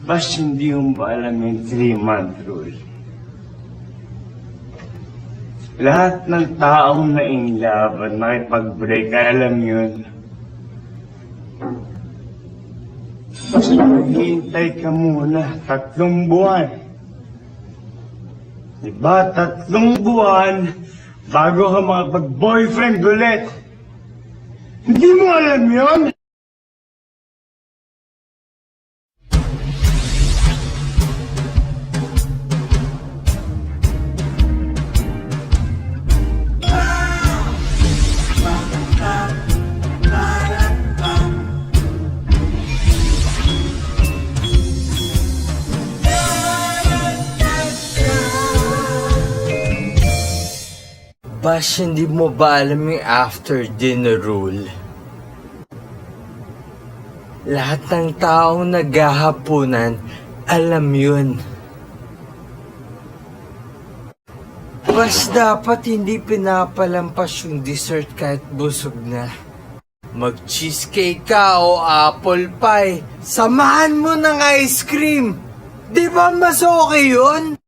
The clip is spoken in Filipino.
Bas hindi mo ba alam yung 3-month rule? Lahat ng taong na-in-love at makipag-break, alam yun. Bas maghihintay ka muna 3 buwan. Diba, 3 buwan bago ka makapag-boyfriend ulit. Hindi mo alam yun? Bash, hindi mo ba alam yung after dinner rule? Lahat ng taong naghahapunan, alam yun. Bash, dapat hindi pinapalampas yung dessert kahit busog na. Mag-cheesecake ka o apple pie, samahan mo ng ice cream. Di ba mas okay yun?